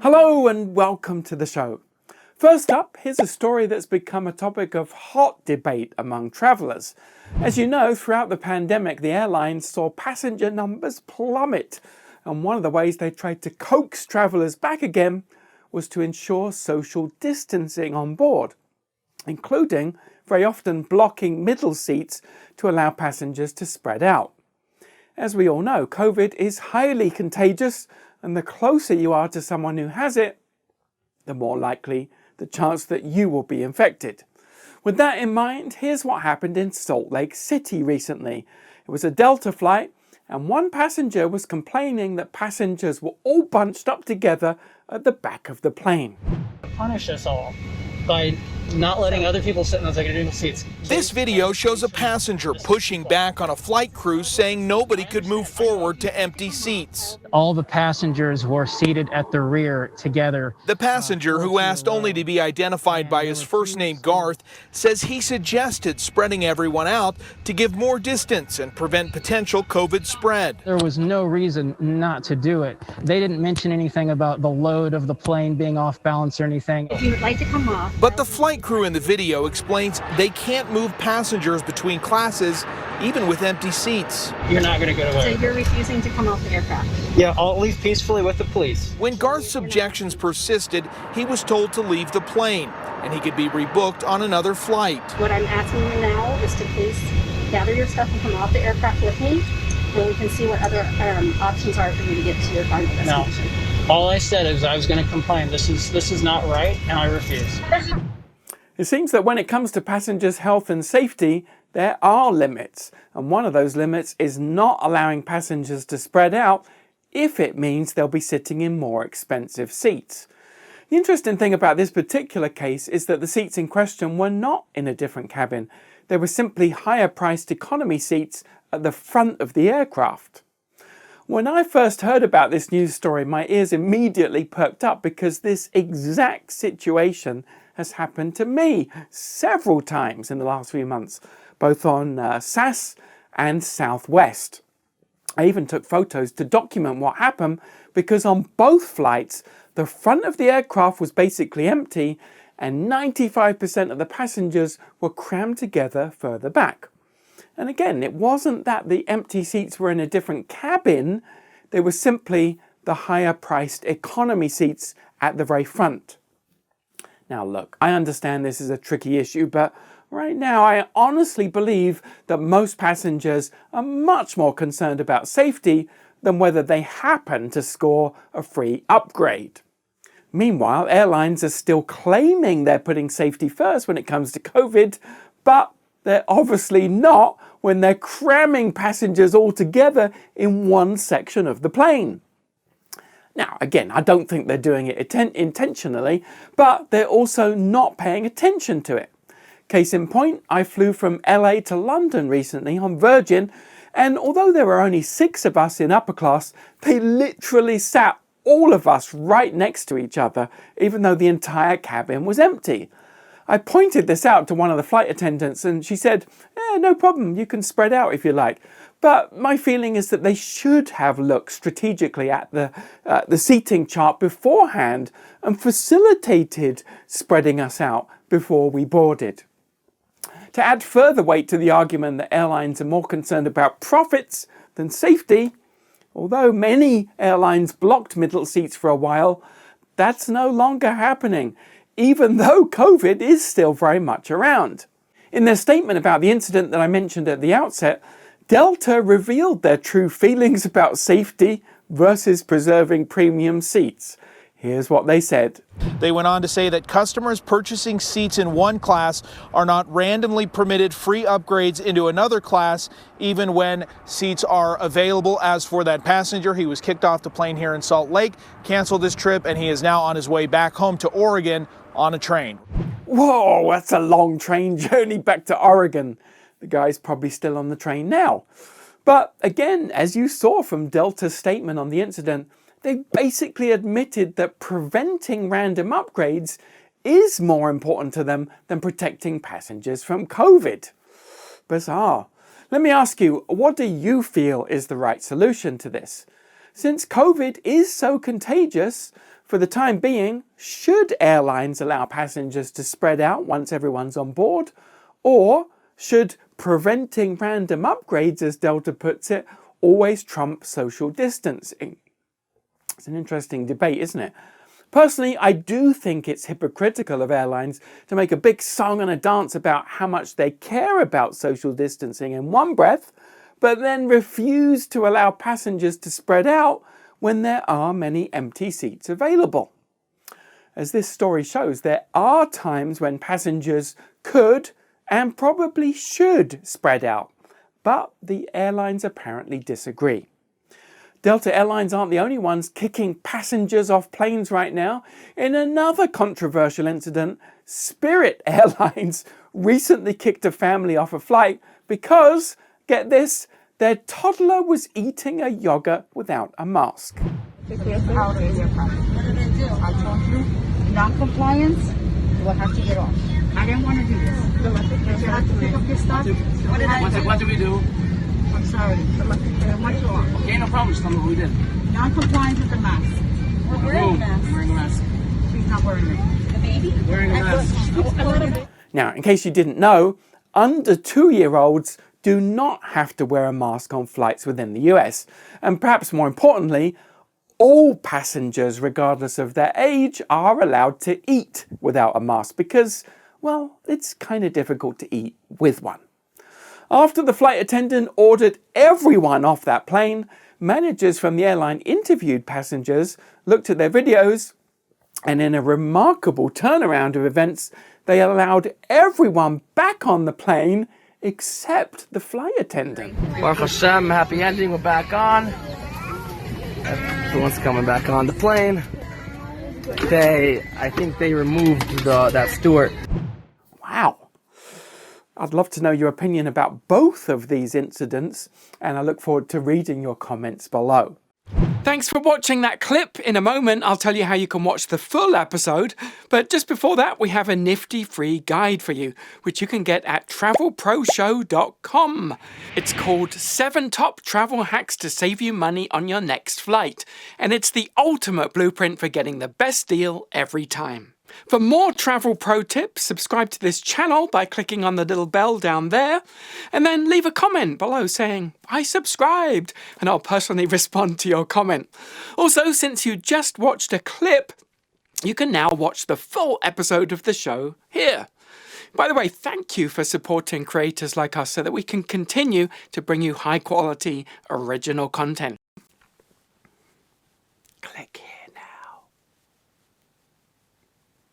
Hello and welcome to the show. First up, here's a story that's become a topic of hot debate among travellers. As you know, throughout the pandemic, the airlines saw passenger numbers plummet, and one of the ways they tried to coax travellers back again was to ensure social distancing on board, including very often blocking middle seats to allow passengers to spread out. As we all know, COVID is highly contagious, and the closer you are to someone who has it, the more likely the chance that you will be infected. With that in mind, here's what happened in Salt Lake City recently. It was a Delta flight, and one passenger was complaining that passengers were all bunched up together at the back of the plane. Punish us all by not letting other people sit in those individual seats. This video shows a passenger pushing back on a flight crew saying nobody could move forward to empty seats. All the passengers were seated at the rear together. The passenger, who asked only to be identified by his first name Garth, says he suggested spreading everyone out to give more distance and prevent potential COVID spread. There was no reason not to do it. They didn't mention anything about the load of the plane being off balance or anything. If you would like to come off. But the flight crew in the video explains they can't move passengers between classes, even with empty seats. You're not going to get away. So you're refusing to come off the aircraft? Yeah, I'll leave peacefully with the police. When Garth's objections persisted, he was told to leave the plane, and he could be rebooked on another flight. What I'm asking you now is to please gather your stuff and come off the aircraft with me, and we can see what other options are for you to get to your final destination. No. All I said is I was going to complain. This is not right, and I refuse. It seems that when it comes to passengers' health and safety, there are limits, and one of those limits is not allowing passengers to spread out if it means they'll be sitting in more expensive seats. The interesting thing about this particular case is that the seats in question were not in a different cabin. They were simply higher priced economy seats at the front of the aircraft. When I first heard about this news story, my ears immediately perked up because this exact situation has happened to me several times in the last few months, both on SAS and Southwest. I even took photos to document what happened because on both flights, the front of the aircraft was basically empty and 95% of the passengers were crammed together further back. And again, it wasn't that the empty seats were in a different cabin, they were simply the higher priced economy seats at the very front. Now look, I understand this is a tricky issue, but right now I honestly believe that most passengers are much more concerned about safety than whether they happen to score a free upgrade. Meanwhile, airlines are still claiming they're putting safety first when it comes to COVID, but they're obviously not when they're cramming passengers all together in one section of the plane. Now, again, I don't think they're doing it intentionally, but they're also not paying attention to it. Case in point, I flew from LA to London recently on Virgin, and although there were only 6 of us in upper class, they literally sat all of us right next to each other, even though the entire cabin was empty. I pointed this out to one of the flight attendants and she said, no problem, you can spread out if you like. But my feeling is that they should have looked strategically at the seating chart beforehand and facilitated spreading us out before we boarded. To add further weight to the argument that airlines are more concerned about profits than safety, although many airlines blocked middle seats for a while, that's no longer happening, even though COVID is still very much around. In their statement about the incident that I mentioned at the outset, Delta revealed their true feelings about safety versus preserving premium seats. Here's what they said. They went on to say that customers purchasing seats in one class are not randomly permitted free upgrades into another class, even when seats are available. As for that passenger, he was kicked off the plane here in Salt Lake, canceled his trip, and he is now on his way back home to Oregon on a train. Whoa, that's a long train journey back to Oregon. The guy's probably still on the train now. But again, as you saw from Delta's statement on the incident, they basically admitted that preventing random upgrades is more important to them than protecting passengers from COVID. Bizarre. Let me ask you, what do you feel is the right solution to this? Since COVID is so contagious, For the time being, should airlines allow passengers to spread out once everyone's on board? Or should preventing random upgrades, as Delta puts it, always trump social distancing? It's an interesting debate, isn't it? Personally, I do think it's hypocritical of airlines to make a big song and a dance about how much they care about social distancing in one breath, but then refuse to allow passengers to spread out when there are many empty seats available. As this story shows, there are times when passengers could and probably should spread out, but the airlines apparently disagree. Delta Airlines aren't the only ones kicking passengers off planes right now. In another controversial incident, Spirit Airlines recently kicked a family off a flight because, get this, their toddler was eating a yogurt without a mask. What did they do? I told you, non-compliance, you will have to get off. I didn't want to do this. Did you have to pick up your stuff? What did we do? I'm sorry. I want you off. Okay, no problem. Just tell me what we did. Non-compliance with the mask. We're wearing a mask. She's not wearing it. The baby? Wearing a mask. Now, in case you didn't know, under 2-year-olds do not have to wear a mask on flights within the US. And perhaps more importantly, all passengers, regardless of their age, are allowed to eat without a mask because, well, it's kind of difficult to eat with one. After the flight attendant ordered everyone off that plane, managers from the airline interviewed passengers, looked at their videos, and in a remarkable turnaround of events, they allowed everyone back on the plane except the flight attendant. Baruch Hashem, happy ending. We're back on. Everyone's coming back on the plane. I think they removed that steward. Wow. I'd love to know your opinion about both of these incidents, and I look forward to reading your comments below. Thanks for watching that clip. In a moment, I'll tell you how you can watch the full episode. But just before that, we have a nifty free guide for you, which you can get at travelproshow.com. It's called 7 Top Travel Hacks to Save You Money on Your Next Flight. And it's the ultimate blueprint for getting the best deal every time. For more travel pro tips, subscribe to this channel by clicking on the little bell down there, and then leave a comment below saying, "I subscribed," and I'll personally respond to your comment. Also, since you just watched a clip, you can now watch the full episode of the show here. By the way, thank you for supporting creators like us so that we can continue to bring you high quality original content. Click here.